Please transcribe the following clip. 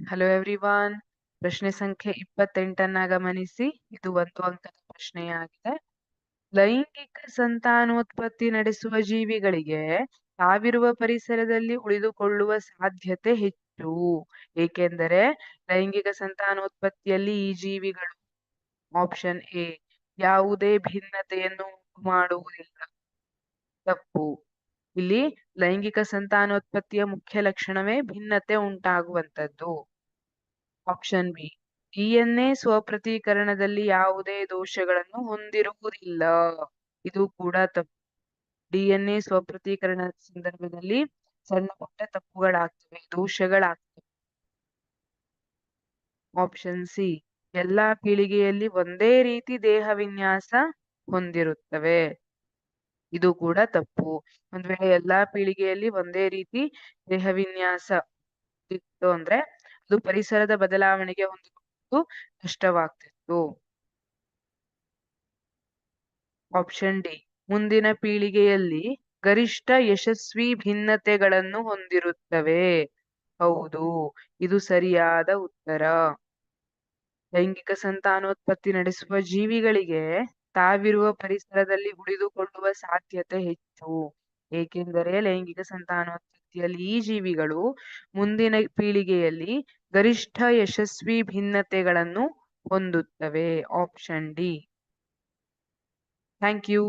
Hello everyone. ಪ್ರಶ್ನೆ ಸಂಖ್ಯೆ 28 ಗಮನಿಸಿ. ಇದು 1 ಅಂಕದ ಪ್ರಶ್ನೆಯಾಗಿದೆ. ಲೈಂಗಿಕ ಸಂತಾನೋತ್ಪತ್ತಿ ನಡೆಸುವ ಜೀವಿಗಳಿಗೆ ತಾವಿರುವ ಪರಿಸರದಲ್ಲಿ ಉಳಿದುಕೊಳ್ಳುವ ಸಾಧ್ಯತೆ ಹೆಚ್ಚು, ಏಕೆಂದರೆ ಲೈಂಗಿಕ ಸಂತಾನೋತ್ಪತ್ತಿಯಲ್ಲಿ ಈ ಜೀವಿಗಳು ಆಪ್ಷನ್ ಎ ಯಾವುದೇ ಭಿನ್ನತೆಯನ್ನು ಉಂಟು ಮಾಡುವುದಿಲ್ಲ. ತಪ್ಪು. ಇಲ್ಲಿ ಲೈಂಗಿಕ ಸಂತಾನೋತ್ಪತ್ತಿಯ ಮುಖ್ಯ ಲಕ್ಷಣವೇ ಭಿನ್ನತೆ ಉಂಟಾಗುವಂಥದ್ದು. ಆಪ್ಷನ್ ಬಿ ಡಿಎನ್ಎ ಸ್ವಪ್ರತೀಕರಣದಲ್ಲಿ ಯಾವುದೇ ದೋಷಗಳನ್ನು ಹೊಂದಿರುವುದಿಲ್ಲ. ಇದು ಕೂಡ ತಪ್ಪು. ಡಿಎನ್ಎ ಸ್ವಪ್ರತೀಕರಣದ ಸಂದರ್ಭದಲ್ಲಿ ಸಣ್ಣ ಪುಟ್ಟ ತಪ್ಪುಗಳಾಗ್ತವೆ, ದೋಷಗಳಾಗ್ತವೆ. ಆಪ್ಷನ್ ಸಿ ಎಲ್ಲಾ ಪೀಳಿಗೆಯಲ್ಲಿ ಒಂದೇ ರೀತಿ ದೇಹ ವಿನ್ಯಾಸ ಹೊಂದಿರುತ್ತವೆ. ಇದು ಕೂಡ ತಪ್ಪು. ಒಂದ್ ವೇಳೆ ಎಲ್ಲಾ ಪೀಳಿಗೆಯಲ್ಲಿ ಒಂದೇ ರೀತಿ ದೇಹ ವಿನ್ಯಾಸ ಇತ್ತು ಅಂದ್ರೆ ಅದು ಪರಿಸರದ ಬದಲಾವಣೆಗೆ ಹೊಂದಿಕೊಂಡು ಕಷ್ಟವಾಗ್ತಿತ್ತು. ಆಪ್ಷನ್ ಡಿ ಮುಂದಿನ ಪೀಳಿಗೆಯಲ್ಲಿ ಗರಿಷ್ಠ ಯಶಸ್ವಿ ಭಿನ್ನತೆಗಳನ್ನು ಹೊಂದಿರುತ್ತವೆ. ಹೌದು, ಇದು ಸರಿಯಾದ ಉತ್ತರ. ಲೈಂಗಿಕ ಸಂತಾನೋತ್ಪತ್ತಿ ನಡೆಸುವ ಜೀವಿಗಳಿಗೆ ತಾವಿರುವ ಪರಿಸರದಲ್ಲಿ ಉಳಿದುಕೊಳ್ಳುವ ಸಾಧ್ಯತೆ ಹೆಚ್ಚು, ಏಕೆಂದರೆ ಲೈಂಗಿಕ ಸಂತಾನೋತ್ಪತ್ತಿಯಲ್ಲಿ ಈ ಜೀವಿಗಳು ಮುಂದಿನ ಪೀಳಿಗೆಯಲ್ಲಿ ಗರಿಷ್ಠ ಯಶಸ್ವಿ ಭಿನ್ನತೆಗಳನ್ನು ಹೊಂದುತ್ತವೆ. Option D. Thank you.